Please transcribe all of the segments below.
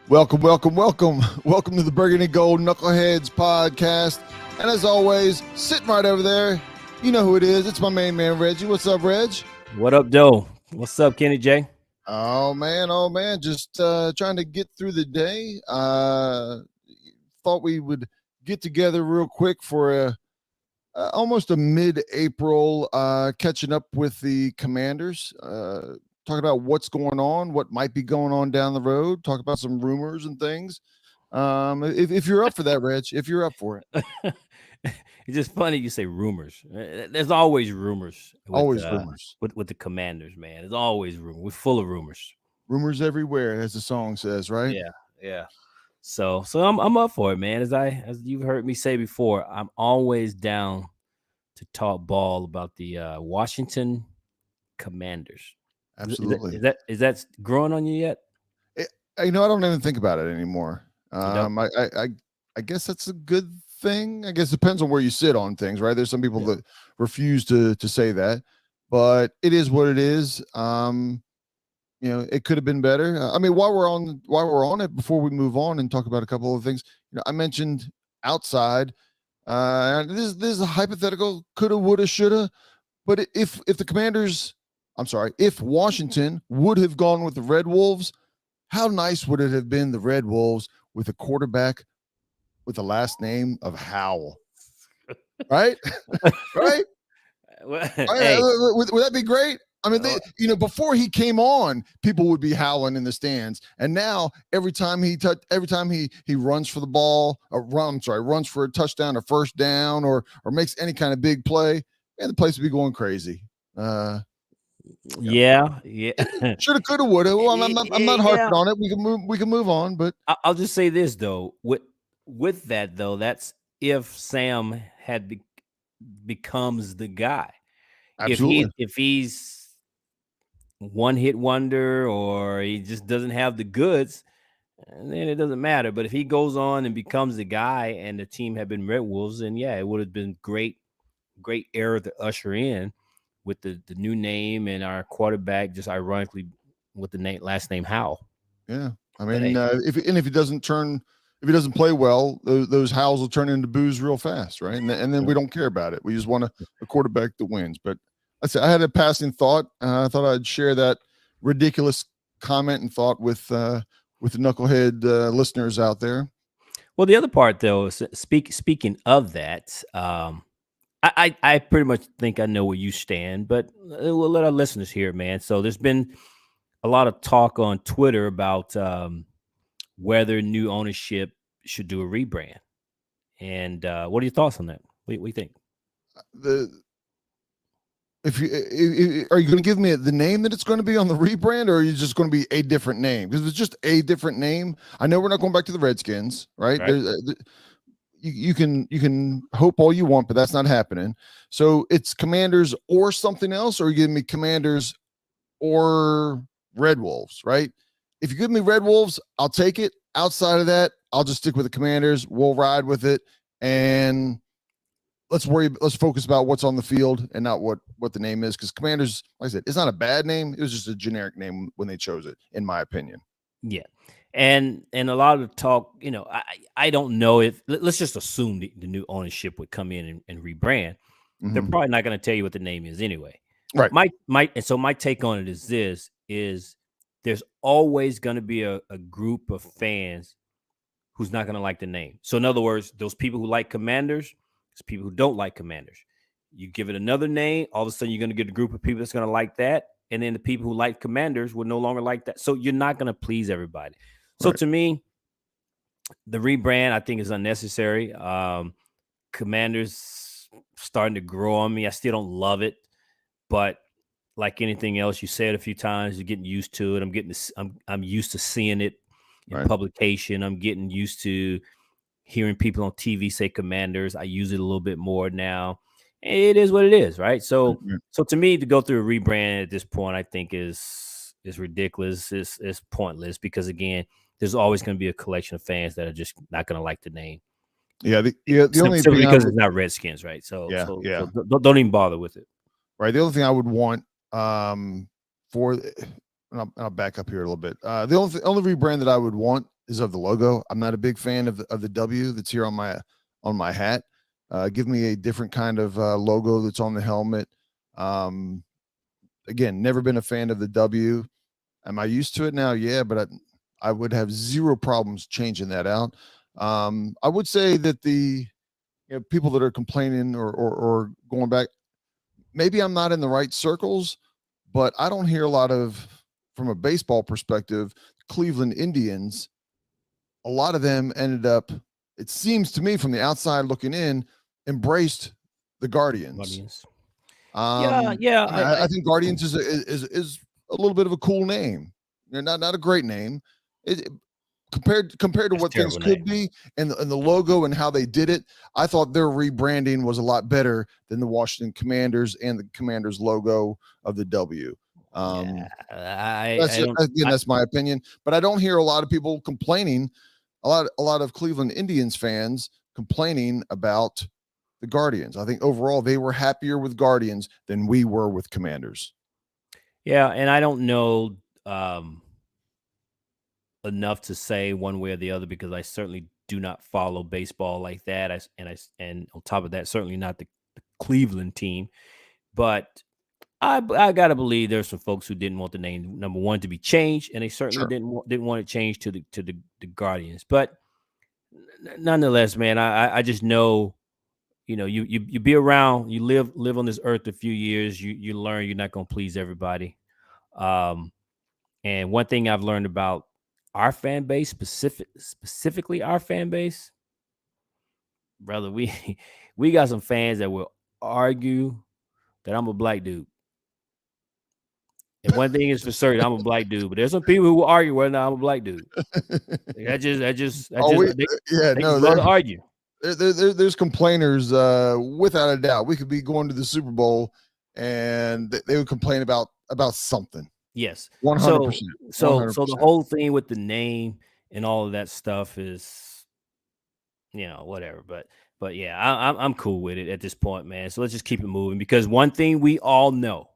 Welcome to the Burgundy Gold Knuckleheads podcast. And as always, sitting right over there, you know who it is. It's my main man, Reggie. What's up, Reg? What up, Doe? What's up, Kenny J? Oh man. Just trying to get through the day. Thought we would get together real quick for almost a mid-April catching up with the Commanders. Talk about what's going on, what might be going on down the road. Talk about some rumors and things. If you're up for that, Reg, if you're up for it. It's just funny you say rumors. There's always rumors. Always rumors. With the Commanders, man. There's always rumors. We're full of rumors. Rumors everywhere, as the song says, right? Yeah. So I'm up for it, man. As you've heard me say before, I'm always down to talk ball about the Washington Commanders. Absolutely. Is that growing on you yet? I don't even think about it anymore. I guess that's a good thing. I guess it depends on where you sit on things, right? There's some people that refuse to say that, but it is what it is. It could have been better. While we're on it, before we move on and talk about a couple of things, I mentioned outside. This is a hypothetical, coulda, woulda, shoulda. But if Washington would have gone with the Red Wolves, how nice would it have been the Red Wolves with a quarterback with the last name of Howell? Right? Right? Hey. Would that be great? Before he came on, people would be howling in the stands, and now every time he runs for the ball, runs for a touchdown or first down, or makes any kind of big play, and the place would be going crazy. Yeah. Shoulda, coulda, woulda. Well, I'm not harping on it. We can move on, but I'll just say this though. With that though, that's if Sam had becomes the guy. Absolutely. If he's one hit wonder or he just doesn't have the goods, then it doesn't matter. But if he goes on and becomes the guy, and the team had been Red Wolves, then it would have been great era to usher in with the new name and our quarterback, just ironically with the last name Howell. Yeah, if he doesn't play well, those howls will turn into boos real fast, right? And then we don't care about it. We just want a quarterback that wins. But I had a passing thought. I thought I'd share that ridiculous comment and thought with the knucklehead listeners out there. Well, the other part though, speaking of that, I pretty much think I know where you stand, but we'll let our listeners hear it, man. So there's been a lot of talk on Twitter about whether new ownership should do a rebrand. And what are your thoughts on that? What do you think? Are you going to give me the name that it's going to be on the rebrand, or are you just going to be a different name? Because if it's just a different name, I know we're not going back to the Redskins, right? You can hope all you want, but that's not happening. So it's Commanders or something else, or you give me Commanders or Red Wolves, right? If you give me Red Wolves, I'll take it. Outside of that, I'll just stick with the Commanders. We'll ride with it, and let's focus about what's on the field and not what the name is. Because Commanders, like I said, it's not a bad name. It was just a generic name when they chose it, in my opinion. Yeah. And a lot of the talk, I don't know if let's just assume the new ownership would come in and rebrand. Mm-hmm. They're probably not going to tell you what the name is anyway. Right. My take on it is there's always going to be a group of fans who's not going to like the name. So in other words, those people who like Commanders, there's people who don't like Commanders. You give it another name, all of a sudden you're going to get a group of people that's going to like that. And then the people who like Commanders will no longer like that. So you're not going to please everybody. So to me, the rebrand, I think, is unnecessary. Commanders starting to grow on me. I still don't love it, but like anything else, you say it a few times, you're getting used to it. I'm used to seeing it in publication. I'm getting used to hearing people on TV say Commanders. I use it a little bit more now. It is what it is, right? So to me, to go through a rebrand at this point, I think is ridiculous. It's pointless because again, there's always going to be a collection of fans that are just not going to like the name. Yeah, the only thing because it's not Redskins, right? So don't even bother with it. Right. The only thing I would want I'll back up here a little bit. The only rebrand that I would want is of the logo. I'm not a big fan of the W that's here on my hat. Give me a different kind of logo that's on the helmet. Again, never been a fan of the W. Am I used to it now? Yeah, but I would have zero problems changing that out. I would say that the people that are complaining or going back, maybe I'm not in the right circles, but I don't hear a lot of, from a baseball perspective, Cleveland Indians. A lot of them ended up, it seems to me from the outside looking in, embraced the Guardians. Yeah. I think Guardians is a little bit of a cool name. Not a great name. It, compared to what things could be, and the logo and how they did it, I thought their rebranding was a lot better than the Washington Commanders and the Commanders logo of the W. That's my opinion, but I don't hear a lot of people complaining. A lot of Cleveland Indians fans complaining about the Guardians. I think overall they were happier with Guardians than we were with Commanders. Yeah, and I don't know enough to say one way or the other because I certainly do not follow baseball like that. And on top of that, certainly not the Cleveland team. But I gotta believe there's some folks who didn't want the name number one to be changed, and they certainly didn't want it changed to the Guardians. But nonetheless, man, I just know, you be around, you live on this earth a few years, you learn you're not gonna please everybody. And one thing I've learned about our fan base, specifically our fan base, brother, we got some fans that will argue that I'm a black dude. And one thing is for certain, I'm a black dude, but there's some people who will argue whether or not I'm a black dude. They love to argue. There's complainers without a doubt. We could be going to the Super Bowl and they would complain about something. Yes, 100%. So the whole thing with the name and all of that stuff is, whatever. But yeah, I'm cool with it at this point, man. So let's just keep it moving, because one thing we all know: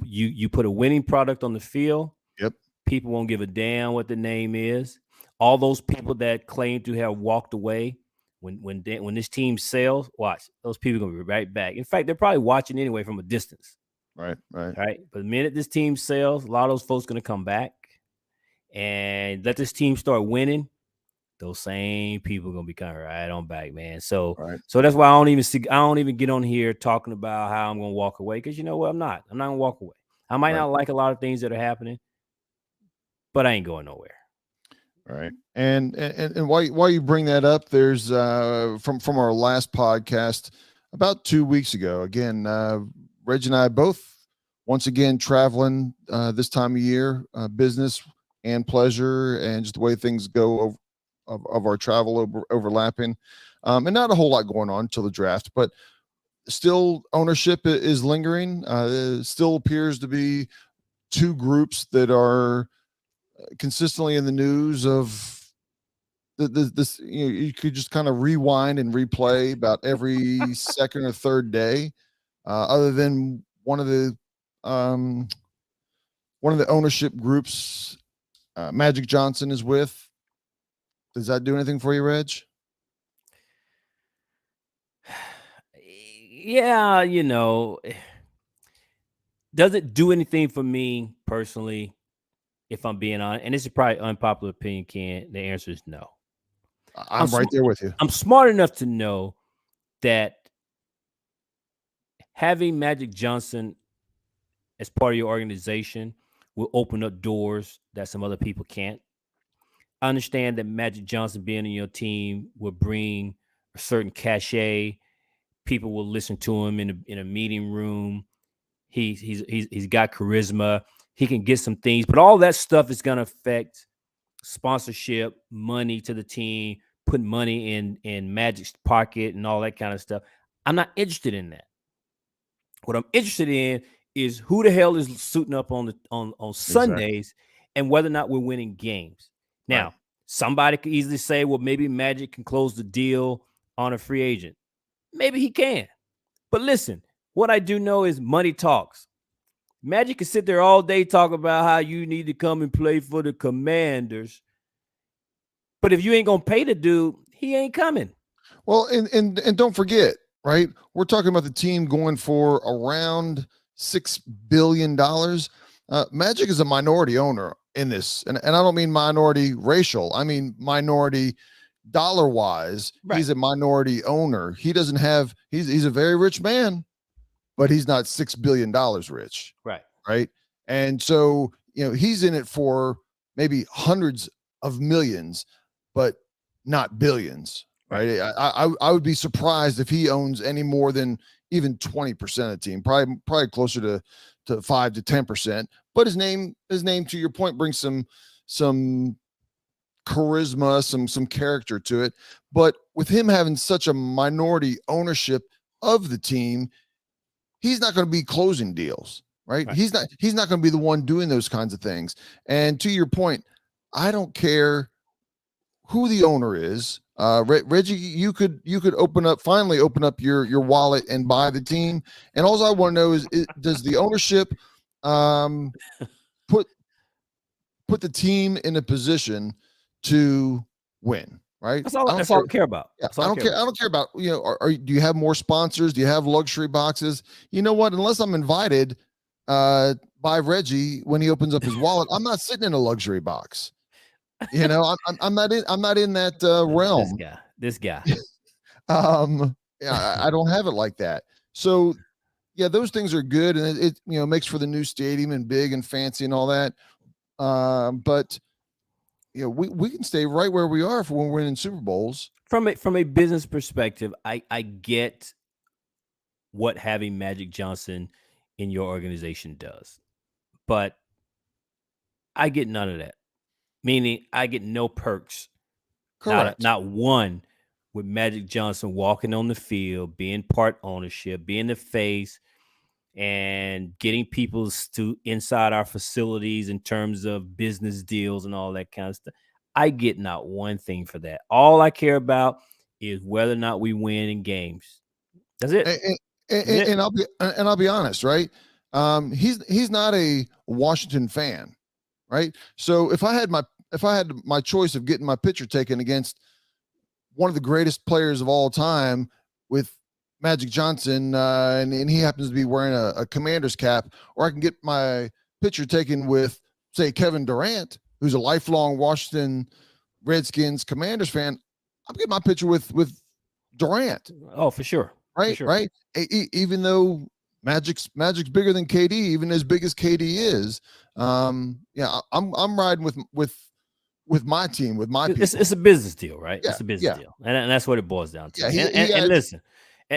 you put a winning product on the field. Yep. People won't give a damn what the name is. All those people that claim to have walked away when this team sells, watch, those people are gonna be right back. In fact, they're probably watching anyway from a distance. Right. But the minute this team sells, a lot of those folks going to come back and let this team start winning. Those same people are going to be coming right on back, man. So that's why I don't even get on here talking about how I'm going to walk away, because you know what? I'm not going to walk away. I might not like a lot of things that are happening, but I ain't going nowhere. Right. And while you bring that up, there's from our last podcast about 2 weeks ago, again, Reg and I both once again traveling this time of year, business and pleasure, and just the way things go of our travel overlapping, and not a whole lot going on until the draft, but still ownership is lingering. Still appears to be two groups that are consistently in the news of this. You could just kind of rewind and replay about every second or third day. Other than one of the ownership groups, Magic Johnson is with. Does that do anything for you, Reg? Yeah, does it do anything for me personally? If I'm being honest, and this is probably unpopular opinion, Ken, the answer is no. I'm right there with you. I'm smart enough to know that having Magic Johnson as part of your organization will open up doors that some other people can't. I understand that Magic Johnson being in your team will bring a certain cachet. People will listen to him in a meeting room. He's got charisma. He can get some things, but all that stuff is going to affect sponsorship, money to the team, put money in Magic's pocket and all that kind of stuff. I'm not interested in that. What I'm interested in is who the hell is suiting up on Sundays, and whether or not we're winning games. Now, somebody could easily say, well, maybe Magic can close the deal on a free agent. Maybe he can. But listen, what I do know is money talks. Magic can sit there all day talking about how you need to come and play for the Commanders. But if you ain't gonna pay the dude, he ain't coming. Well, and don't forget, right? We're talking about the team going for around $6 billion. Magic is a minority owner in this, and I don't mean minority racial. I mean minority dollar wise. Right. He's a minority owner. He doesn't have. He's a very rich man, but he's not $6 billion rich. Right. Right. And so he's in it for maybe hundreds of millions, but not billions. Right. I would be surprised if he owns any more than even 20% of the team, probably closer to 5 to 10%. But his name, to your point, brings some charisma, some character to it. But with him having such a minority ownership of the team, he's not going to be closing deals, right? He's not going to be the one doing those kinds of things. And to your point, I don't care who the owner is. Reggie, you could finally open up your wallet and buy the team. And all I want to know is does the ownership put the team in a position to win? Right. That's all I care about. Yeah, I don't care about, do you have more sponsors? Do you have luxury boxes? You know what? Unless I'm invited by Reggie when he opens up his wallet, I'm not sitting in a luxury box. I'm not in that realm. This guy. Yeah, I don't have it like that. So yeah, those things are good, and it makes for the new stadium and big and fancy and all that. But we can stay right where we are for when we're winning Super Bowls. From a business perspective, I get what having Magic Johnson in your organization does, but I get none of that. Meaning, I get no perks. Correct. Not one with Magic Johnson walking on the field, being part ownership, being the face, and getting people to inside our facilities in terms of business deals and all that kind of stuff. I get not one thing for that. All I care about is whether or not we win in games. That's it. And I'll be honest, right? He's not a Washington fan, right? So if I had my choice of getting my picture taken against one of the greatest players of all time with Magic Johnson, and he happens to be wearing a Commander's cap, or I can get my picture taken with, say, Kevin Durant, who's a lifelong Washington Redskins Commanders fan, I'm getting my picture with Durant. Oh, for sure. Right. For sure. Right. Even though Magic's bigger than KD, even as big as KD is. Yeah, I'm riding with my team, with my people. It's a business deal, right? Yeah, it's a business deal. And that's what it boils down to. Yeah, and listen,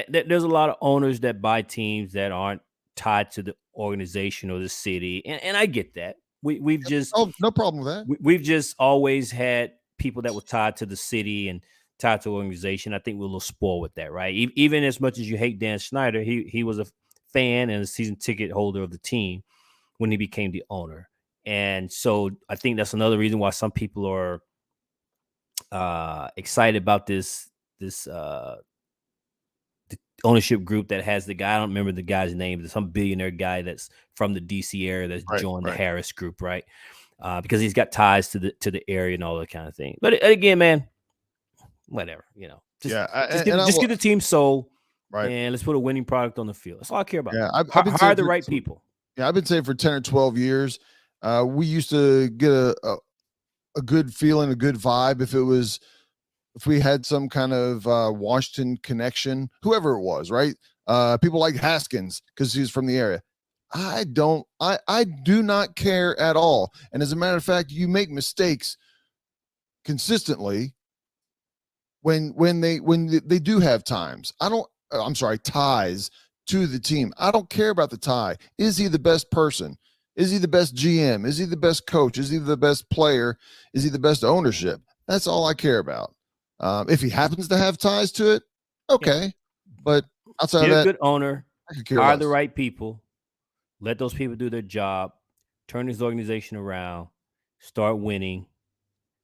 there's a lot of owners that buy teams that aren't tied to the organization or the city. And I get that. We've just no problem with that. We've just always had people that were tied to the city and tied to organization. I think we're a little spoiled with that, right? Even as much as you hate Dan Snyder, he was a fan and a season ticket holder of the team when he became the owner. And so I think that's another reason why some people are excited about this the ownership group that has the guy. I don't remember the guy's name. There's some billionaire guy that's from the DC area that's joined the Harris group, right? Because he's got ties to the area and all that kind of thing. But again, man, whatever, just get the team sold, right? And let's put a winning product on the field. That's all I care about. Yeah, hire the right people. Yeah, I've been saying for 10 or 12 years, we used to get a good feeling, a good vibe if we had some kind of Washington connection, whoever it was, right? People like Haskins because he's from the area. I do not care at all. And as a matter of fact, you make mistakes consistently when they do have ties to the team. I don't care about the tie. Is he the best person? Is he the best GM? Is he the best coach? Is he the best player? Is he the best ownership? That's all I care about. If he happens to have ties to it, okay. Yeah. But outside of that, be a good owner, hire the right people, let those people do their job, turn this organization around, start winning.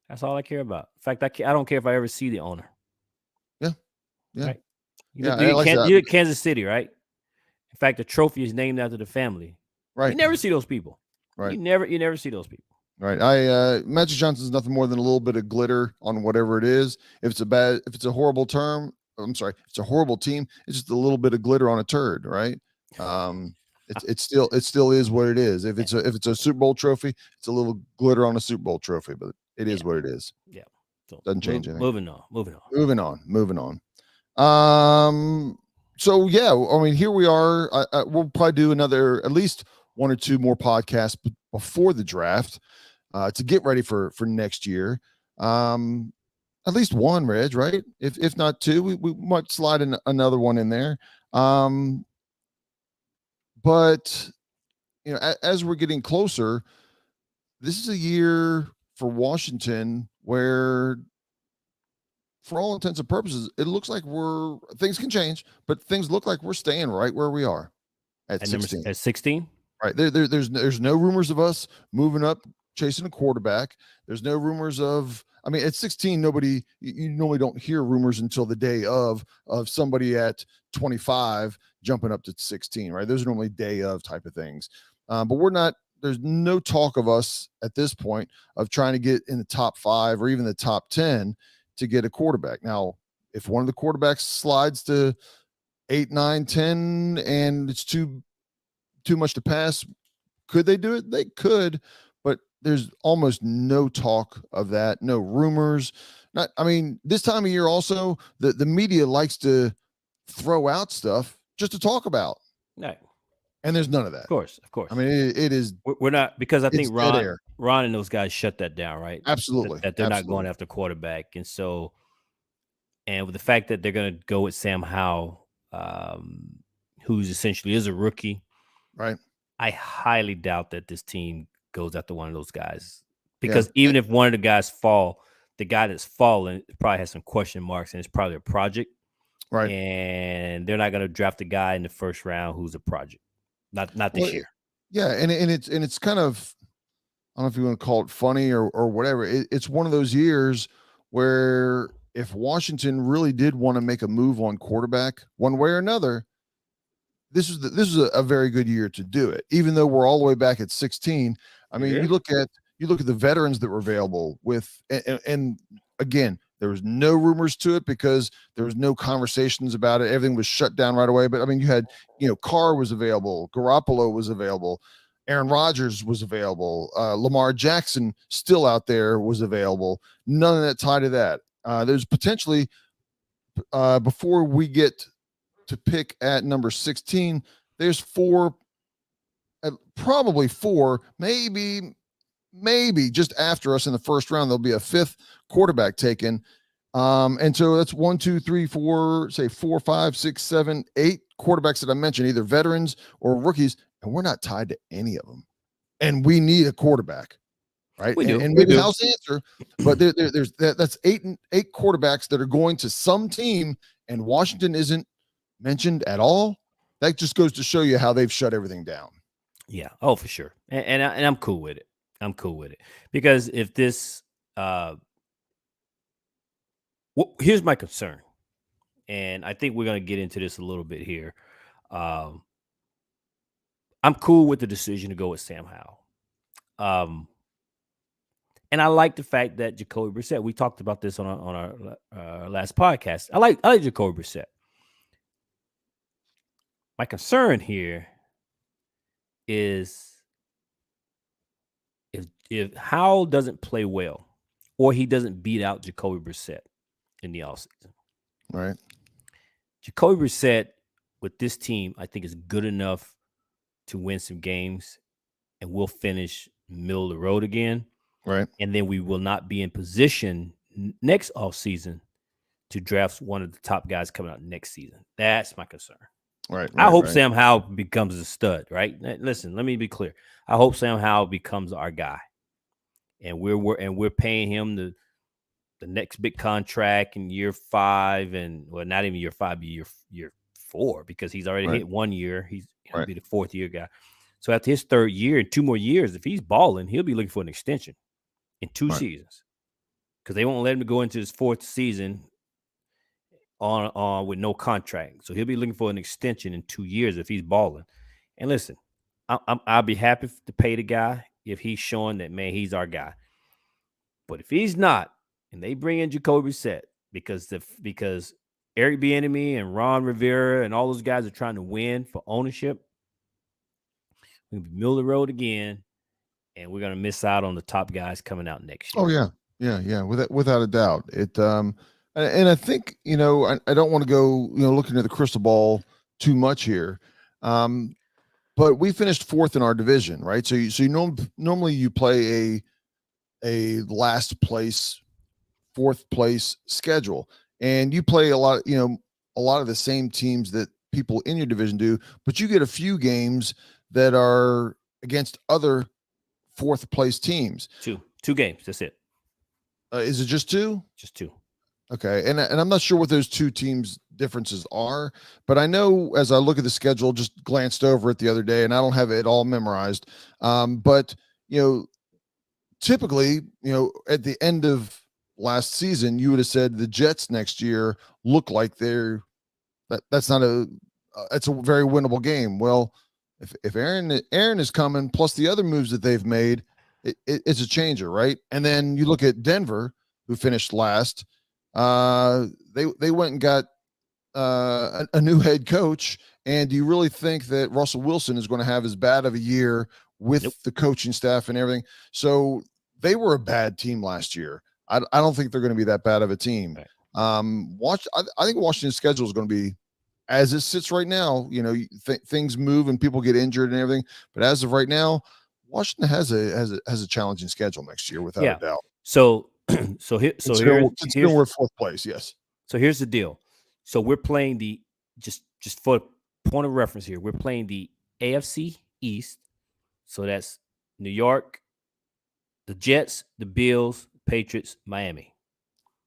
That's all I care about. In fact, I don't care if I ever see the owner. Yeah. Yeah. Right? You're at Kansas City, right? In fact, the trophy is named after the family. Right. You never see those people. Right. You never see those people. Right. Magic Johnson's nothing more than a little bit of glitter on whatever it is. If it's a horrible term, I'm sorry, if it's a horrible team, it's just a little bit of glitter on a turd, right? It still is what it is. If it's a Super Bowl trophy, it's a little glitter on a Super Bowl trophy, but it is what it is. Yeah. So doesn't change anything. Moving on. So yeah, I mean, here we are. We'll probably do at least one or two more podcasts before the draft to get ready for next year. At least one, Reg, right? If not two, we might slide in another one in there. But as we're getting closer, this is a year for Washington where, for all intents and purposes, it looks like things can change, but things look like we're staying right where we are at 16. At 16? Right. There's no rumors of us moving up, chasing a quarterback. There's no rumors of, I mean, at 16, you normally don't hear rumors until the day of somebody at 25 jumping up to 16, right? Those are normally day of type of things. But there's no talk of us at this point of trying to get in the top 5 or even the top 10 to get a quarterback. Now, if one of the quarterbacks slides to 8, 9, 10, and it's too much to pass, could they do it? They could, but there's almost no talk of that, no rumors. This time of year also, the media likes to throw out stuff just to talk about. Right. And there's none of that. Of course. I mean, it is. We're not, because I think Ron and those guys shut that down, right? Absolutely. That they're not going after quarterback. And so, and with the fact that they're going to go with Sam Howell, who's essentially is a rookie, right? I highly doubt that this team goes after one of those guys, because even if one of the guys fall, the guy that's fallen probably has some question marks and it's probably a project, right? And they're not going to draft a guy in the first round who's a project, not this year. Yeah, and it's kind of, I don't know if you want to call it funny or whatever. It's one of those years where if Washington really did want to make a move on quarterback one way or another, this is a very good year to do it, even though we're all the way back at 16. I mean, you look at the veterans that were available and again, there was no rumors to it because there was no conversations about it. Everything was shut down right away. But I mean, you had, Carr was available, Garoppolo was available, Aaron Rodgers was available, Lamar Jackson still out there was available. None of that tied to that. There's potentially, before we get to pick at number 16, there's probably four, maybe just after us in the first round, there'll be a 5th quarterback taken. And so that's 1, 2, 3, 4, say 4, 5, 6, 7, 8 quarterbacks that I mentioned, either veterans or rookies, and we're not tied to any of them. And we need a quarterback, right? And maybe Hal's answer, but that's eight quarterbacks that are going to some team, and Washington isn't mentioned at all. That just goes to show you how they've shut everything down. Yeah. Oh, for sure. And I'm cool with it. Because if this, here's my concern, and I think we're going to get into this a little bit here. I'm cool with the decision to go with Sam Howell. And I like the fact that Jacoby Brissett, we talked about this on our last podcast. I like Jacoby Brissett. My concern here is if Howell doesn't play well, or he doesn't beat out Jacoby Brissett in the offseason. Right. Jacoby Brissett with this team, I think, is good enough to win some games, and we'll finish middle of the road again. Right. And then we will not be in position next offseason to draft one of the top guys coming out next season. That's my concern. Right. I hope Sam Howell becomes a stud, right? Listen, let me be clear. I hope Sam Howell becomes our guy. And we're paying him the next big contract in year 5, and not even year 5, but year 4, because he's already hit 1 year. He'll be the 4th year guy. So after his 3rd year and 2 more years, if he's balling, he'll be looking for an extension in 2 seasons, because they won't let him go into his 4th season on with no contract. So he'll be looking for an extension in 2 years if he's balling. And listen, I'll be happy to pay the guy if he's showing that, man, he's our guy. But if he's not, and they bring in Jacoby Brissett because Eric Bieniemy and Ron Rivera and all those guys are trying to win for ownership, we're gonna be middle of the road again, and we're gonna miss out on the top guys coming out next year. Oh yeah, without a doubt. And I think I don't want to go looking at the crystal ball too much here, but we finished fourth in our division, right? So normally you play a last place, fourth place schedule, and you play a lot of the same teams that people in your division do, but you get a few games that are against other fourth place teams. Two games. That's it. Is it just two? Just two. Okay. And I'm not sure what those two teams differences are, but I know as I look at the schedule, just glanced over it the other day, and I don't have it all memorized. But typically, at the end of last season, you would have said the Jets next year look like that's not it's a very winnable game. Well, if Aaron is coming, plus the other moves that they've made, it's a changer, right? And then you look at Denver, who finished last. They went and got a new head coach. And do you really think that Russell Wilson is going to have as bad of a year with the coaching staff and everything? So they were a bad team last year. I don't think they're going to be that bad of a team. Right. I think Washington's schedule is going to be, as it sits right now, things move and people get injured and everything. But as of right now, Washington has a challenging schedule next year, without a doubt. So we're fourth place. Yes. So here's the deal. So we're playing just for point of reference here, we're playing the AFC East. So that's New York, the Jets, the Bills, Patriots, Miami.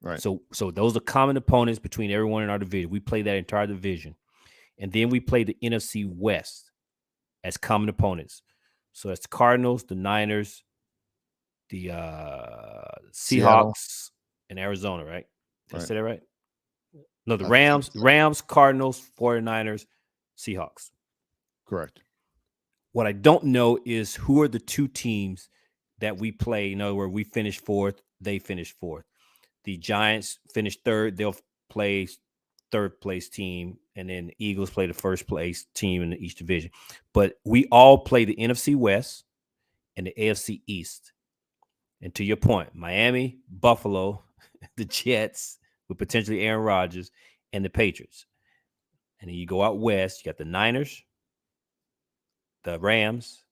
Right. So those are common opponents between everyone in our division. We play that entire division. And then we play the NFC West as common opponents. So that's the Cardinals, the Niners, the Seahawks, Seattle, and Arizona, right? Did I say Right. that right? No, the Rams, Cardinals, 49ers, Seahawks. Correct. What I don't know is who are the two teams that we play, where we finish fourth, they finish fourth. The Giants finish third, they'll play third place team, and then the Eagles play the first place team in each division. But we all play the NFC West and the AFC East. And to your point, Miami, Buffalo, the Jets with potentially Aaron Rodgers, and the Patriots. And then you go out west, you got the Niners, the Rams,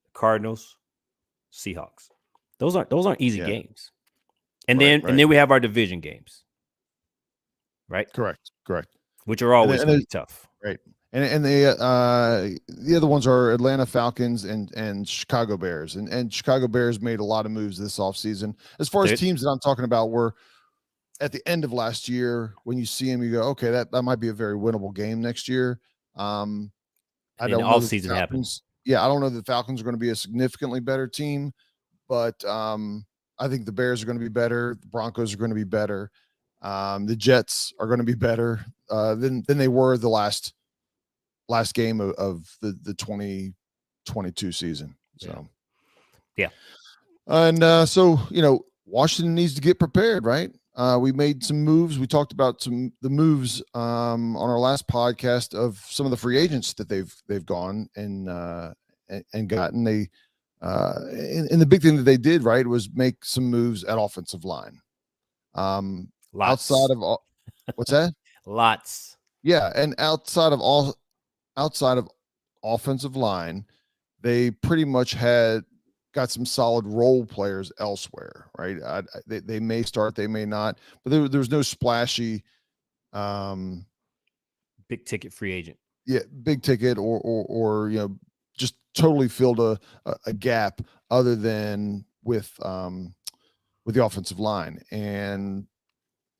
the Cardinals, Seahawks. Those aren't easy games. And then we have our division games. Right? Correct. Which are always really tough. Right. And the other ones are Atlanta Falcons and Chicago Bears. And Chicago Bears made a lot of moves this offseason. As far as teams that I'm talking about were at the end of last year, when you see them, you go, okay, that might be a very winnable game next year. I don't know. Off-season happens. Yeah, I don't know that the Falcons are going to be a significantly better team, but I think the Bears are going to be better. The Broncos are going to be better. The Jets are going to be better than they were the last game of the 2022 season. So, yeah. And so, Washington needs to get prepared, right? We made some moves. We talked about the moves on our last podcast of some of the free agents that they've gone and gotten. They and the big thing that they did, right, was make some moves at offensive line. Lots. Outside of all, what's that? Lots. Yeah, and outside of offensive line, they pretty much got some solid role players elsewhere, right? They may start, they may not, but there's no splashy big ticket free agent. Yeah, big ticket or just totally filled a gap other than with the offensive line. And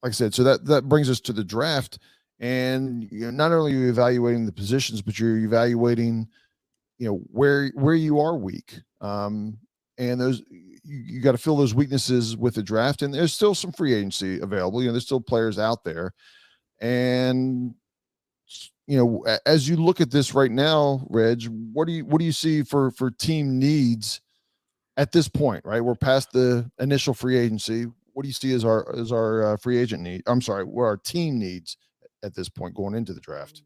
like I said, so that brings us to the draft. And not only are you evaluating the positions, but you're evaluating, where you are weak. And those you got to fill those weaknesses with the draft. And there's still some free agency available. There's still players out there. And as you look at this right now, Reg, what do you see for team needs at this point? Right, we're past the initial free agency. What do you see as our free agent need? I'm sorry, where our team needs at this point going into the draft?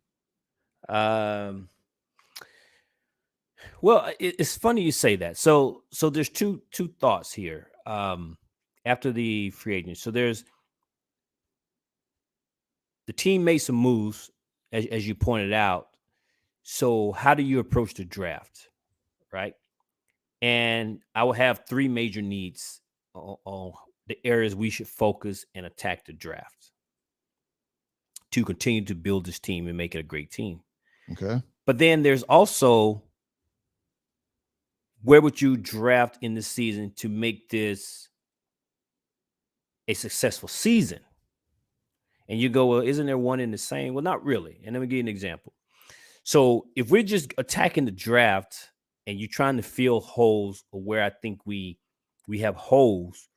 Well, it's funny you say that. So there's two thoughts here. After the free agent, so there's the team made some moves, as you pointed out. So how do you approach the draft, right? And I will have three major needs on the areas we should focus and attack the draft to continue to build this team and make it a great team. Okay. But then there's also, where would you draft in the season to make this a successful season? And you go, well, isn't there one in the same? Well, not really. And let me give you an example. So if we're just attacking the draft and you're trying to fill holes or where I think we have holes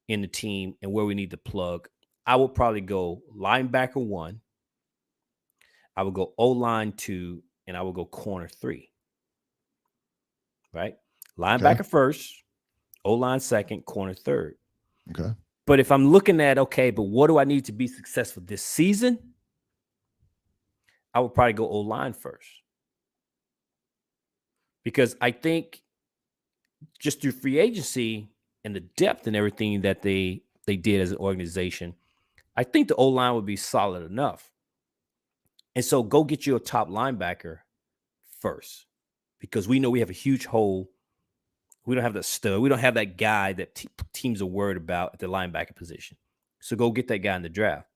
in the team and where we need to plug, I would probably go linebacker 1, I would go O-line 2, and I would go corner 3. Right? Linebacker first, O-line second, corner third. Okay. But if I'm looking at, okay, but what do I need to be successful this season? I would probably go O-line first. Because I think just through free agency and the depth and everything that they did as an organization, I think the O-line would be solid enough. And so go get you a top linebacker first, because we know we have a huge hole. We don't have that stud. We don't have that guy that teams are worried about at the linebacker position. So go get that guy in the draft.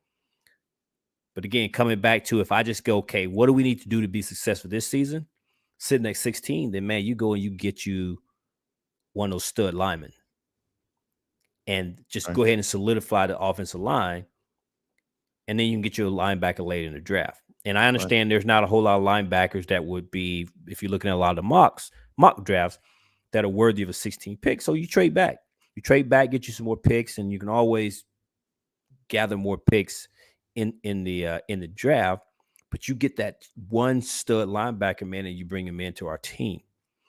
But again, coming back to, if I just go, okay, what do we need to do to be successful this season? Sitting at 16, then, man, you go and you get you one of those stud linemen and just go ahead and solidify the offensive line. And then you can get you a linebacker later in the draft. And I understand there's not a whole lot of linebackers that would be, if you're looking at a lot of the mock drafts, that are worthy of a 16 pick. So you trade back. You trade back, get you some more picks, and you can always gather more picks in the draft. But you get that one stud linebacker, man, and you bring him into our team.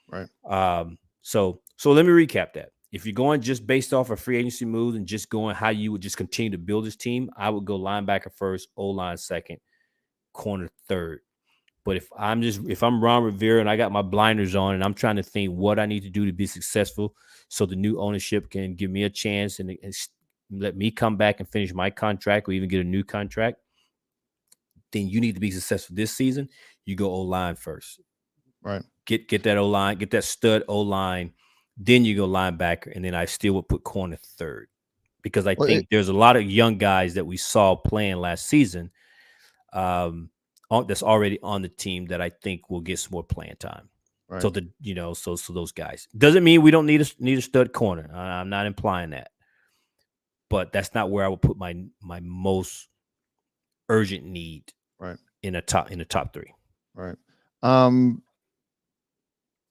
Right. So let me recap that. If you're going just based off of free agency moves and just going how you would just continue to build this team, I would go linebacker first, O-line second, corner third. But if I'm Ron Rivera and I got my blinders on and I'm trying to think what I need to do to be successful so the new ownership can give me a chance and let me come back and finish my contract or even get a new contract, then you need to be successful this season. You go O-line first. Right. Get that O-line, get that stud O-line. Then you go linebacker, and then I still would put corner third, because I think there's a lot of young guys that we saw playing last season that's already on the team that I think will get some more playing time. Right. So so those guys. Doesn't mean we don't need a stud corner. I'm not implying that, but that's not where I would put my most urgent need. Right. In the top 3. Right.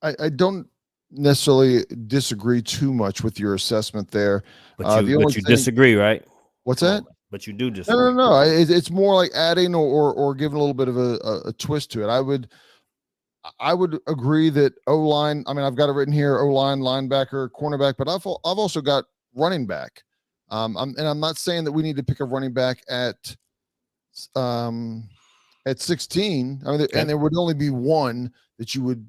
I don't necessarily disagree too much with your assessment there. But you disagree, right? What's that? But you do disagree. No. It's more like adding or giving a little bit of a twist to it. I would agree that O-line. I mean, I've got it written here: O-line, linebacker, cornerback. But I've also got running back. I'm not saying that we need to pick a running back at 16. I mean, and there would only be one that you would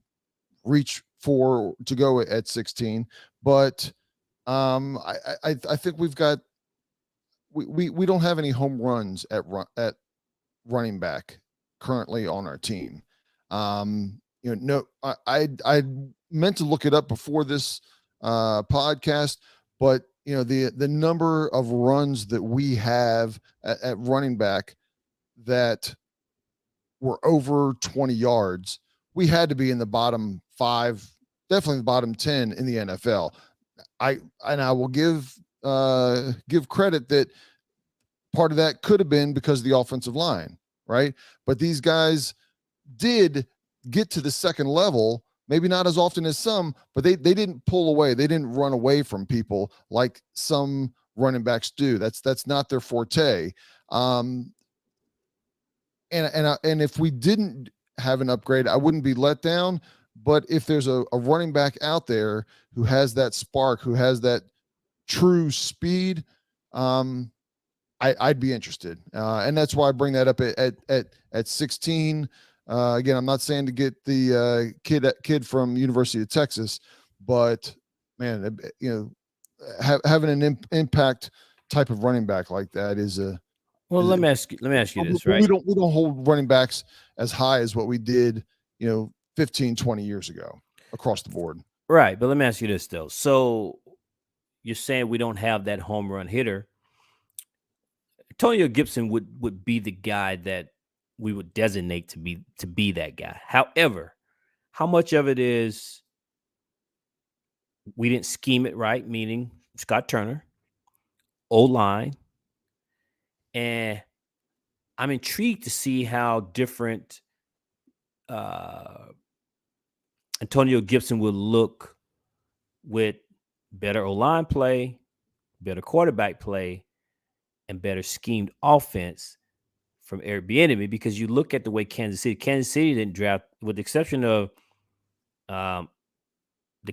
reach for to go at 16. But I think we've got we don't have any home runs at running back currently on our team. No, I meant to look it up before this podcast, but the number of runs that we have at running back that were over 20 yards, we had to be in the bottom 5, definitely the bottom 10 in the NFL. I will give credit that part of that could have been because of the offensive line, right? But these guys did get to the second level, maybe not as often as some, but they didn't pull away. They didn't run away from people like some running backs do. That's not their forte. and if we didn't have an upgrade, I wouldn't be let down. But if there's a running back out there who has that spark, who has that true speed, I'd be interested, and that's why I bring that up at 16. Again, I'm not saying to get the kid from University of Texas, but man, having an impact type of running back like that is a well. Let me ask you this, right? We don't hold running backs as high as what we did, 15, 20 years ago across the board. Right, but let me ask you this though. So you're saying we don't have that home run hitter. Antonio Gibson would be the guy that we would designate to be that guy. However, how much of it is we didn't scheme it right, meaning Scott Turner, O-line, and I'm intrigued to see how different Antonio Gibson will look with better O-line play, better quarterback play, and better schemed offense from Eric Bieniemy, because you look at the way Kansas City didn't draft, with the exception of the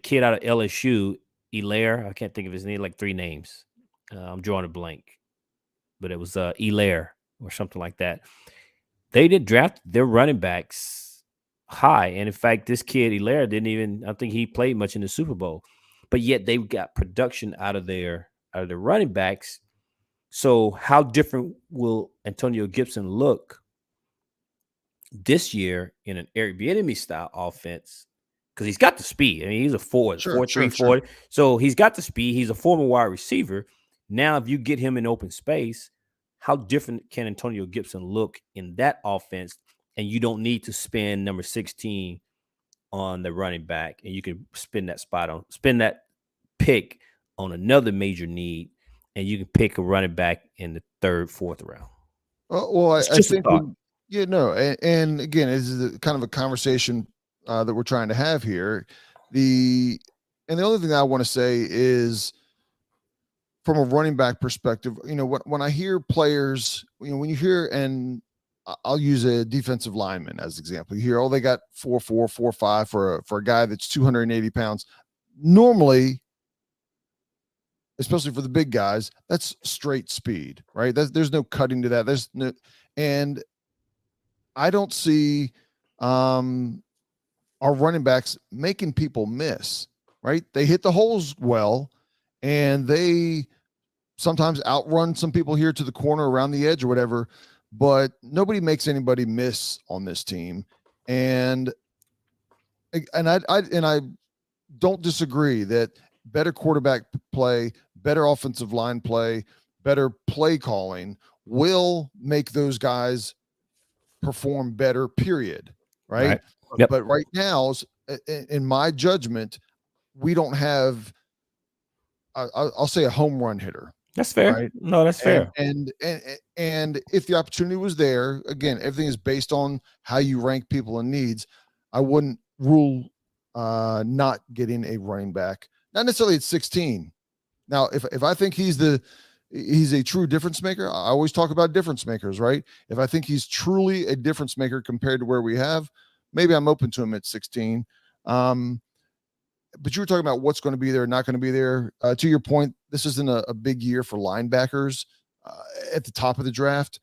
kid out of LSU, Elaire. I can't think of his name, like 3 names. I'm drawing a blank, but it was Elaire or something like that. They did draft their running backs high, and in fact, this kid Elaire I don't think he played much in the Super Bowl, but yet they got production out of their running backs. So how different will Antonio Gibson look this year in an Eric Bieniemy style offense? Because he's got the speed. I mean, he's a 4.3 40. So he's got the speed. He's a former wide receiver. Now, if you get him in open space, how different can Antonio Gibson look in that offense? And you don't need to spend number 16 on the running back, and you can spend that pick on another major need, and you can pick a running back in the 3rd, 4th round. Well, I think, and again, this is kind of a conversation that we're trying to have here. The only thing I want to say is, from a running back perspective, when I hear players, when you hear, and I'll use a defensive lineman as an example. You hear, they got 4.4, 4.5 for a guy that's 280 pounds. Normally, especially for the big guys, that's straight speed, right? There's no cutting to that. And I don't see our running backs making people miss, right? They hit the holes well, and they sometimes outrun some people here to the corner, around the edge or whatever, but nobody makes anybody miss on this team. And I don't disagree that better quarterback play, better offensive line play, better play calling will make those guys perform better, period. Right. Yep. But right now, in my judgment, we don't have, I'll say, a home run hitter. That's fair. Right? No, that's fair. And if the opportunity was there, again, everything is based on how you rank people in needs. I wouldn't rule not getting a running back, not necessarily at 16. Now, if I think he's a true difference maker, I always talk about difference makers, right? If I think he's truly a difference maker compared to where we have, maybe I'm open to him at 16. But you were talking about what's going to be there, not going to be there. To your point, this isn't a big year for linebackers at the top of the draft.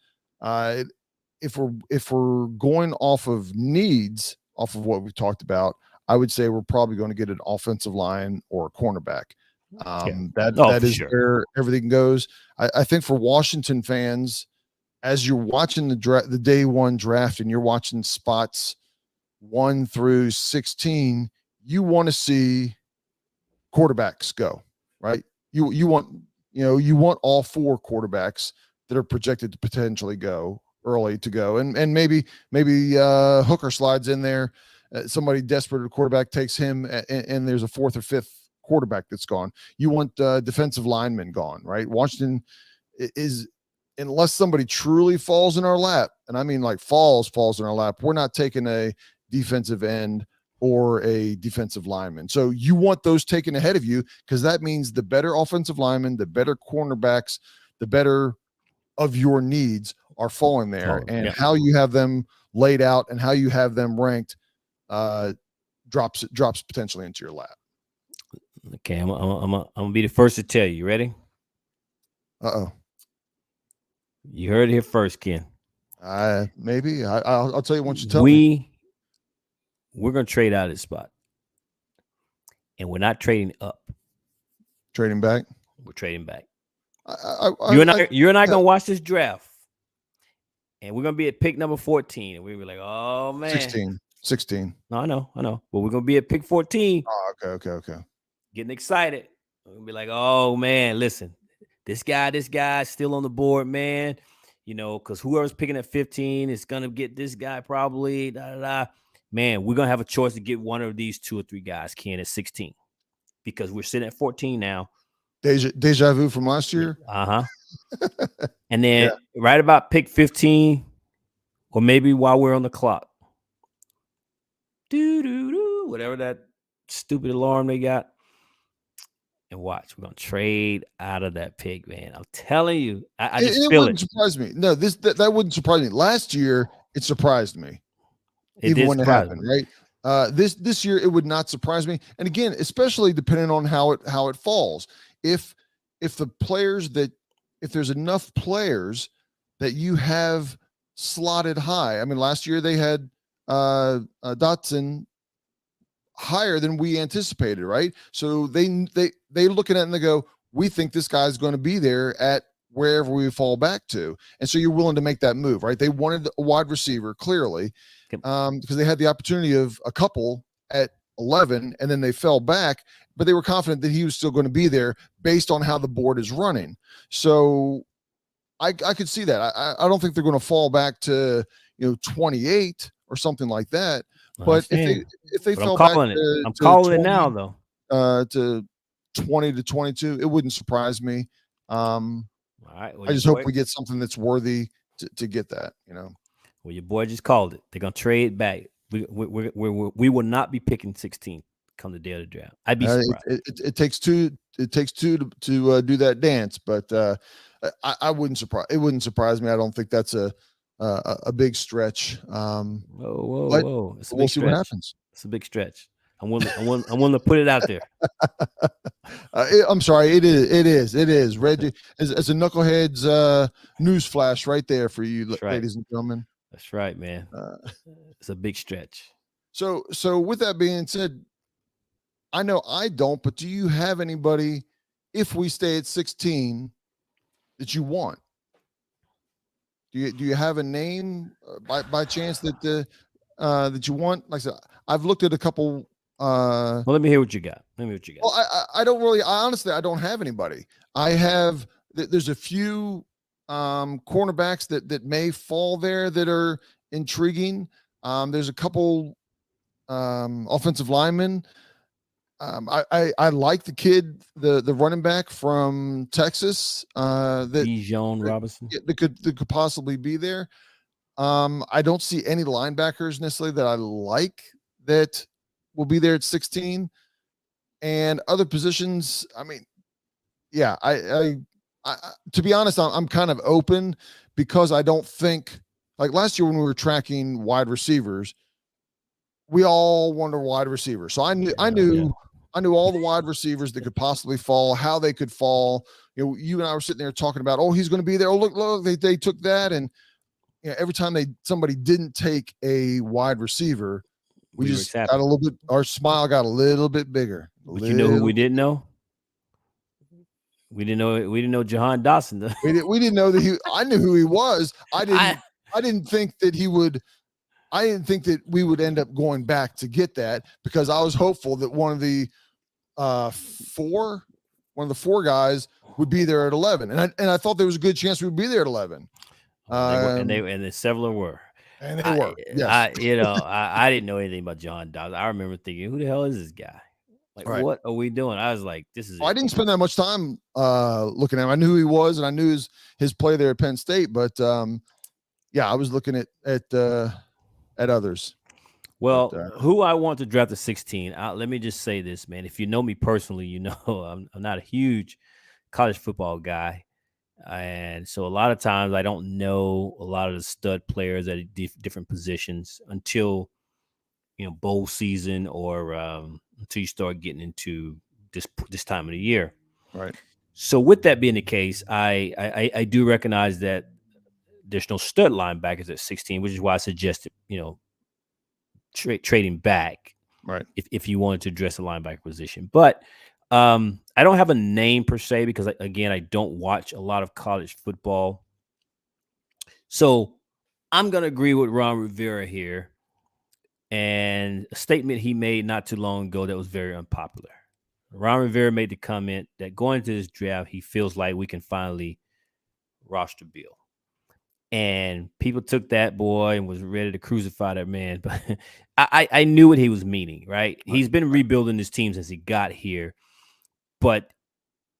If we're going off of needs, off of what we talked about, I would say we're probably going to get an offensive line or a cornerback. That is where everything goes. I think for Washington fans, as you're watching the day one draft and you're watching spots 1 through 16, you want to see quarterbacks go, right? You want all 4 quarterbacks that are projected to potentially go early to go, and maybe Hooker slides in there. Somebody desperate at quarterback takes him, and there's a 4th or 5th quarterback that's gone. You want defensive linemen gone, right? Washington is, unless somebody truly falls in our lap, and I mean like falls in our lap, we're not taking a defensive end or a defensive lineman. So you want those taken ahead of you, because that means the better offensive linemen, the better cornerbacks, the better of your needs are falling there, and Yep. how you have them laid out and how you have them ranked drops potentially into your lap. Okay, I'm gonna be the first to tell you. You ready? Uh-oh. You heard it here first, Ken. Maybe I'll tell you once you tell me. We're gonna trade out of this spot, and we're not trading up. Trading back. We're trading back. You and I gonna watch this draft, and we're gonna be at pick number 14, and we're gonna be like, oh man, 16. No, I know, but we're gonna be at pick 14. Oh, okay. Getting excited. We're gonna be like, oh man, listen, this guy's still on the board, man. You know, because whoever's picking at 15 is gonna get this guy probably. Man, we're gonna have a choice to get one of these 2 or 3 guys, Ken, at 16, because we're sitting at 14 now. Deja vu from last year. And then right about pick 15, or maybe while we're on the clock, whatever that stupid alarm they got, and watch, we're gonna trade out of that pick, man. I'm telling you, I just feel it. Wouldn't surprise me. No, that wouldn't surprise me. Last year, it surprised me. Even when it happened, right? This year, it would not surprise me. And again, especially depending on how it falls. If there's enough players that you have slotted high. I mean, last year they had Dotson higher than we anticipated, right? So they look at it and they go, we think this guy's going to be there at wherever we fall back to. And so you're willing to make that move, right? They wanted a wide receiver, clearly, because they had the opportunity of a couple at 11, and then they fell back, but they were confident that he was still going to be there based on how the board is running. So I could see that. I don't think they're going to fall back to 28 or something like that. But if they fell back, I'm calling it now though. To 20 to 22, it wouldn't surprise me. All right. Well, I just hope we get something that's worthy to get that. Well, your boy just called it. They're gonna trade back. We will not be picking 16 come the day of the draft. I'd be surprised. It takes two. It takes two to do that dance, but I wouldn't surprise. It wouldn't surprise me. I don't think that's a big stretch. Whoa! We'll see what happens. It's a big stretch. I'm willing to put it out there. I'm sorry. It is. Reggie, it's a knuckleheads news flash right there for you, ladies and gentlemen. That's right, man. It's a big stretch. So with that being said, I know I don't, but do you have anybody, if we stay at 16, that you want? Do you have a name by chance that you want? Like I said, I've looked at a couple. Well, let me hear what you got. Well, I don't really. Honestly, I don't have anybody. I have. There's a few cornerbacks that may fall there that are intriguing. There's a couple offensive linemen. I like the kid, the running back from Texas. That Bijan Robinson. That could possibly be there. I don't see any linebackers necessarily that I like that will be there at 16, and other positions. I mean, yeah, I to be honest, I'm kind of open because I don't think, like last year when we were tracking wide receivers, we all wanted a wide receiver. So I knew all the wide receivers that could possibly fall, how they could fall. You and I were sitting there talking about, oh, he's going to be there. Oh, look, they took that. And every time somebody didn't take a wide receiver, we just got a little bit, our smile got a little bit bigger. But you know who we didn't know? We didn't know Jahan Dotson. We didn't know that I knew who he was. I didn't think that he would. I didn't think that we would end up going back to get that, because I was hopeful that one of the four guys would be there at 11, and I thought there was a good chance we'd be there at 11. And several were. And they were. Yes. I didn't know anything about Jahan Dotson. I remember thinking, who the hell is this guy? Like, What are we doing? I was like, this is. I didn't spend that much time looking at him. I knew who he was, and I knew his play there at Penn State. But I was looking at others. Well, who I want to draft at 16. Let me just say this, man. If you know me personally, you know I'm not a huge college football guy. And so a lot of times I don't know a lot of the stud players at different positions until bowl season or until you start getting into this time of the year. Right. So with that being the case, I do recognize that there's no stud linebackers at 16, which is why I suggested trading back Right. if you wanted to address the linebacker position. But I don't have a name per se because again I don't watch a lot of college football. So I'm gonna agree with Ron Rivera here and a statement he made not too long ago that was very unpopular. Ron Rivera made the comment that going into this draft, he feels like we can finally roster Bill. And people took that boy and was ready to crucify that man. But I knew what he was meaning, right? He's been rebuilding this team since he got here, but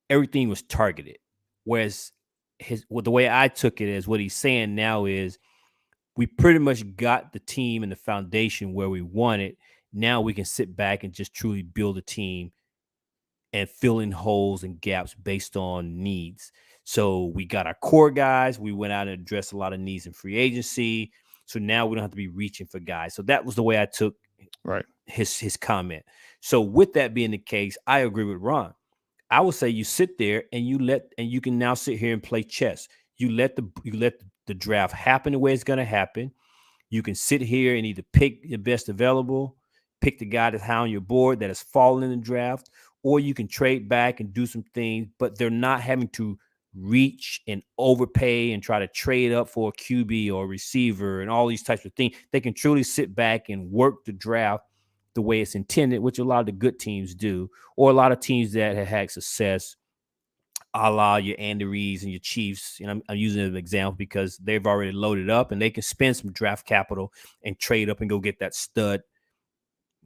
everything was targeted. Whereas the way I took it is what he's saying now is we pretty much got the team and the foundation where we want it. Now we can sit back and just truly build a team and fill in holes and gaps based on needs. So we got our core guys. We went out and addressed a lot of needs in free agency. So now we don't have to be reaching for guys. So that was the way I took his comment. So with that being the case, I agree with Ron. I would say you sit there and you can now sit here and play chess. You let the draft happen the way it's going to happen. You can sit here and either pick the best available, pick the guy that's high on your board that has fallen in the draft, or you can trade back and do some things, but they're not having to reach and overpay and try to trade up for a QB or a receiver and all these types of things. They can truly sit back and work the draft the way it's intended, which a lot of the good teams do, or a lot of teams that have had success, a la your Andy Reid's and your Chiefs. And I'm using it as an example because they've already loaded up and they can spend some draft capital and trade up and go get that stud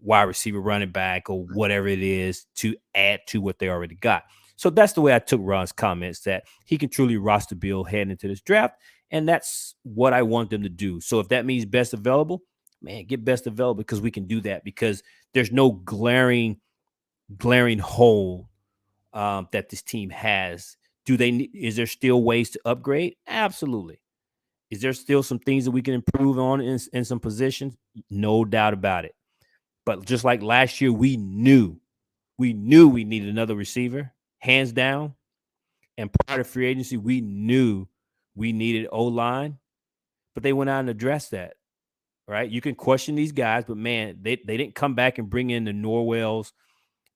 wide receiver, running back, or whatever it is to add to what they already got. So that's the way I took Ron's comments, that he can truly roster Bill heading into this draft. And that's what I want them to do. So if that means best available, man, get best available because we can do that because there's no glaring hole that this team has. Is there still ways to upgrade? Absolutely. Is there still some things that we can improve on in some positions? No doubt about it. But just like last year, we knew we needed another receiver, hands down. And prior to free agency, we knew we needed O-line, but they went out and addressed that, right? You can question these guys, but man, they didn't come back and bring in the Norwells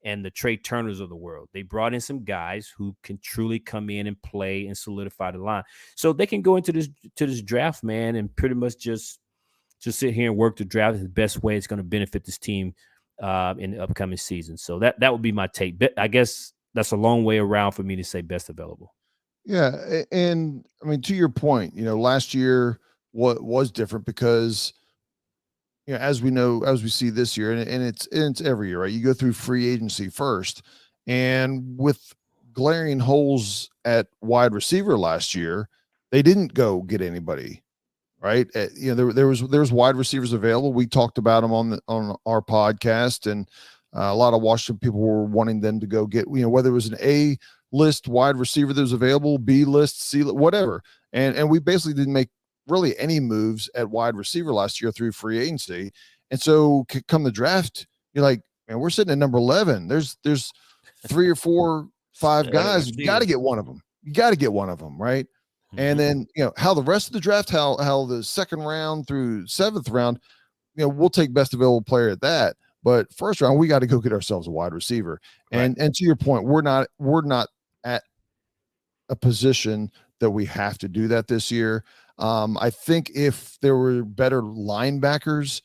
and the Trey Turners of the world. They brought in some guys who can truly come in and play and solidify the line. So they can go into this draft, man, and pretty much just sit here and work the draft the best way it's going to benefit this team in the upcoming season. So that would be my take. But I guess that's a long way around for me to say best available. Yeah, and I mean to your point, last year what was different because as we know, as we see this year, and it's every year, right? You go through free agency first, and with glaring holes at wide receiver last year, they didn't go get anybody. Right. There was wide receivers available. We talked about them on our podcast, and a lot of Washington people were wanting them to go get, whether it was an A list wide receiver that was available, B list, C list, whatever. And we basically didn't make really any moves at wide receiver last year through free agency. And so come the draft, you're like, man, we're sitting at number 11. There's 3 or 4, 5 guys. You got to get one of them. Right. And then, how the rest of the draft, how the second round through 7th round, we'll take best available player at that. But first round, we got to go get ourselves a wide receiver. And to your point, we're not at a position that we have to do that this year. I think if there were better linebackers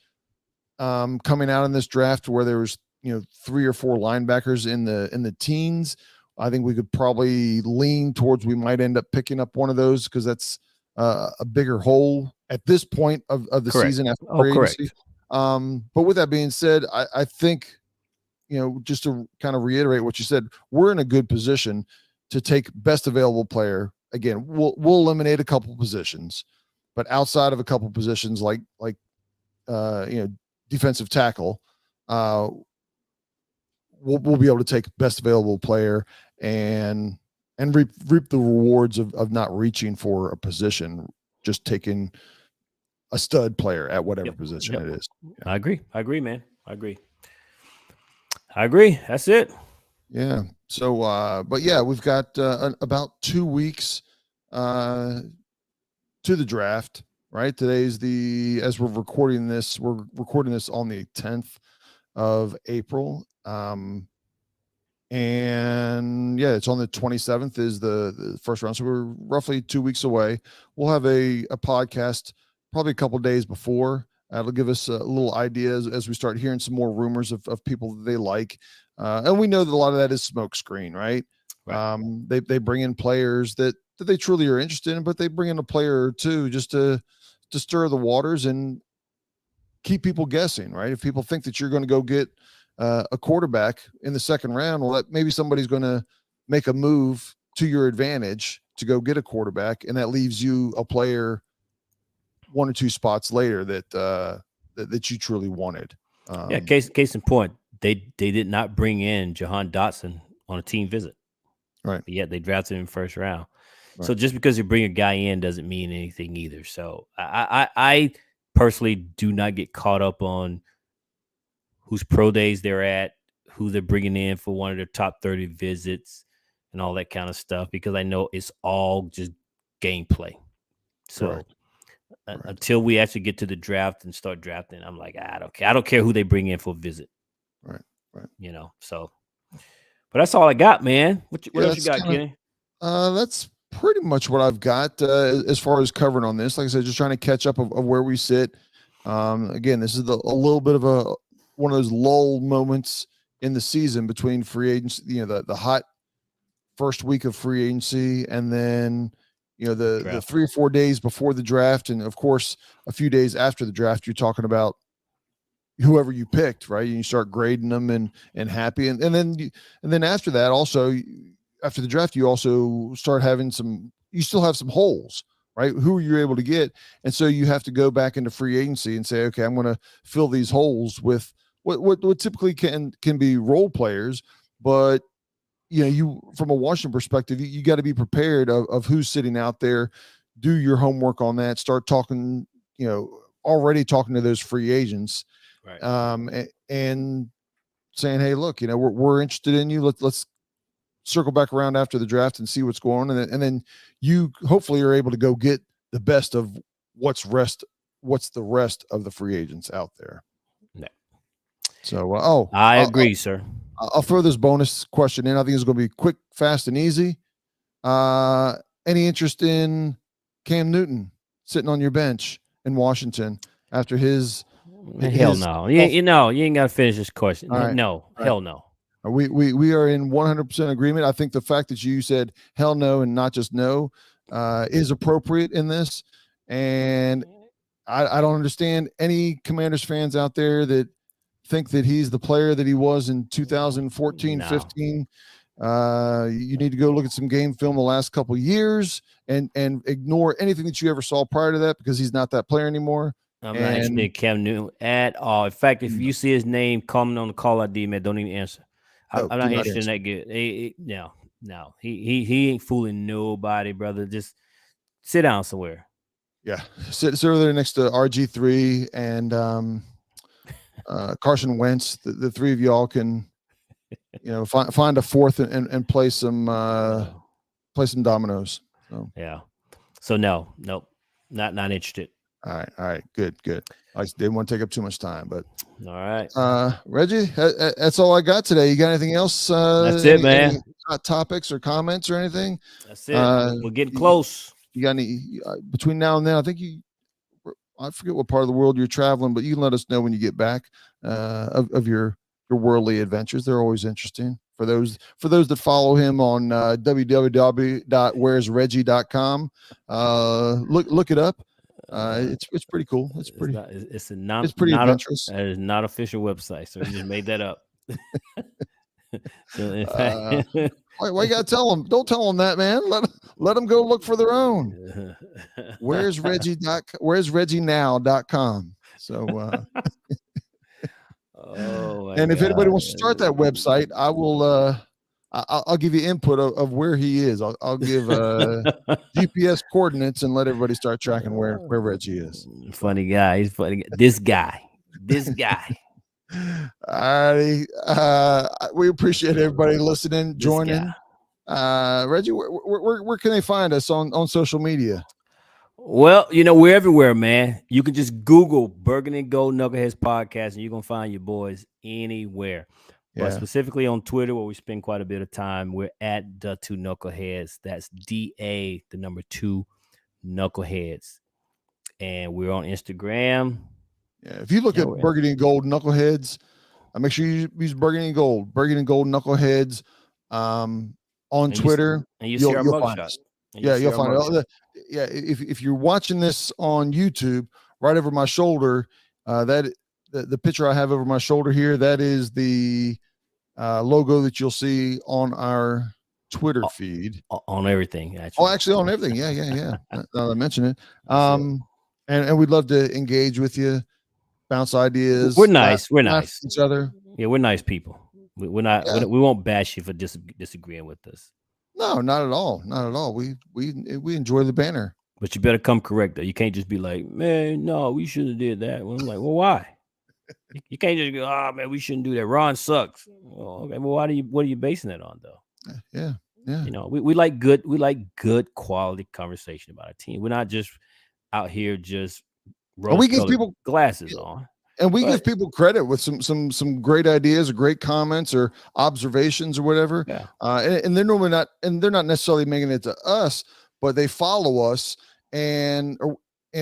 coming out in this draft where there was, 3 or 4 linebackers in the teens, I think we could probably lean towards we might end up picking up one of those because that's a bigger hole at this point of the season after free agency. But with that being said, I think, just to kind of reiterate what you said, we're in a good position to take best available player. Again, we'll eliminate a couple positions, but outside of a couple positions like defensive tackle, we'll be able to take best available player and and reap the rewards of not reaching for a position, just taking a stud player at whatever position it is. Yeah. I agree, man. I agree. That's it. Yeah. So, but yeah, we've got about 2 weeks to the draft, right? As we're recording this on the 10th of April. And yeah, it's on the 27th is the first round. So we're roughly 2 weeks away. We'll have a podcast probably a couple of days before. It'll give us a little idea as we start hearing some more rumors of people that they like. And we know that a lot of that is smoke screen, right? They bring in players that they truly are interested in, but they bring in a player or two just to stir the waters and keep people guessing, right? If people think that you're going to go get a quarterback in the second round, well, maybe somebody's going to make a move to your advantage to go get a quarterback, and that leaves you a player 1 or 2 spots later that you truly wanted. Yeah, case in point, they did not bring in Jahan Dotson on a team visit, right? But yet they drafted him first round. Right. So just because you bring a guy in doesn't mean anything either. So I personally do not get caught up on whose pro days they're at, who they're bringing in for one of their top 30 visits and all that kind of stuff, because I know it's all just gameplay. So until we actually get to the draft and start drafting, I'm like, I don't care who they bring in for a visit. Right. So, but that's all I got, man. What else you got, Kenny? That's pretty much what I've got as far as covering on this. Like I said, just trying to catch up of where we sit. Again, this is a little bit of one of those lull moments in the season between free agency, the hot first week of free agency, and then the 3 or 4 days before the draft, and of course a few days after the draft. You're talking about whoever you picked, right? You start grading them and happy, and then after that, also after the draft, you also start having you still have some holes, right? Who are you able to get? And so you have to go back into free agency and say, okay, I'm going to fill these holes with what typically can be role players, but you from a Washington perspective, you got to be prepared of who's sitting out there. Do your homework on that. Start talking, already talking to those free agents, right? And saying, hey, look, we're interested in you. Let's circle back around after the draft and see what's going on, and then you hopefully are able to go get the best of what's the rest of the free agents out there. Yeah. So, I agree, sir. I'll throw this bonus question in. I think it's going to be quick, fast, and easy. Any interest in Cam Newton sitting on your bench in Washington after his? Hell no. You ain't got to finish this question. Right. No, hell no. We are in 100% agreement. I think the fact that you said hell no and not just no is appropriate in this. And I don't understand any Commanders fans out there that think that he's the player that he was in 2014, 15. You need to go look at some game film the last couple of years and ignore anything that you ever saw prior to that, because he's not that player anymore. I'm not interested in Cam Newton at all. In fact, if you see his name coming on the call ID, man, don't even answer. I'm not interested in that good. No. He ain't fooling nobody, brother. Just sit down somewhere. Yeah. Sit over there next to RG3 and Carson Wentz. The three of y'all can, find a fourth and play some dominoes. So. Yeah. So nope, not interested. All right, good. I didn't want to take up too much time, but all right. Reggie, that's all I got today. You got anything else? That's it, man. Any hot topics or comments or anything? That's it. We're getting close. You got any between now and then? I think I forget what part of the world you're traveling, but you can let us know when you get back of your worldly adventures. They're always interesting for those that follow him on www.where'sreggie.com. Look it up. It's pretty cool. It's pretty adventurous. It is not official website, so you just made that up. So in fact, why you gotta tell them? Don't tell them that, man. Let them go look for their own. Where's Reggie.com. So oh, and if anybody wants to start that website, I will I'll give you input of where he is. I'll give GPS coordinates and let everybody start tracking where Reggie is. Funny guy. He's funny. This guy. We appreciate everybody listening, joining. Reggie, where can they find us on social media? Well, we're everywhere, man. You can just Google Burgundy and Gold Knuckleheads Podcast, and you're going to find your boys anywhere. Yeah. But specifically on Twitter, where we spend quite a bit of time, we're at the 2 Knuckleheads. That's DA, the number 2 Knuckleheads. And we're on Instagram. Yeah, if you look at Burgundy and Gold Knuckleheads, make sure you use Burgundy and Gold Knuckleheads on Twitter. You'll see our mugshot. You'll find it. Yeah, if you're watching this on YouTube, right over my shoulder, the picture I have over my shoulder here, that is the logo that you'll see on our Twitter feed. On everything, actually. Oh, actually on everything. Yeah. Now that I mention it. And we'd love to engage with you, bounce ideas. We're nice. We're nice. Each other. Yeah, we're nice people. We're not. Yeah. We won't bash you for disagreeing with us. No, not at all. Not at all. We enjoy the banner. But you better come correct though. You can't just be like, man, no, we shouldn't have did that. Well, I'm like, well, why? You can't just go, oh man, we shouldn't do that. Ron sucks. Well, okay, well, what are you basing it on though? Yeah. We like good quality conversation about a team. We're not just out here just we give people glasses on. And we give people credit with some great ideas or great comments or observations or whatever. Yeah. And they're normally not, and they're not necessarily making it to us, but they follow us and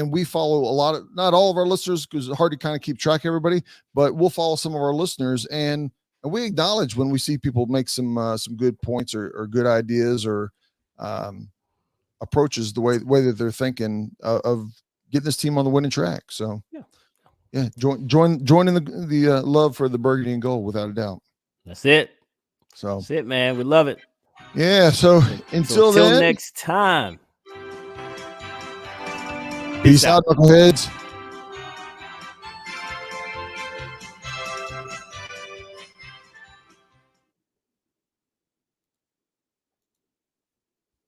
we follow a lot of, not all of our listeners, because it's hard to kind of keep track of everybody, but we'll follow some of our listeners and we acknowledge when we see people make some good points or good ideas or approaches the way that they're thinking of getting this team on the winning track. So yeah, join in the love for the Burgundy and Gold without a doubt. That's it. So that's it, man. We love it. Yeah. So until then, next time. Peace out, knuckleheads.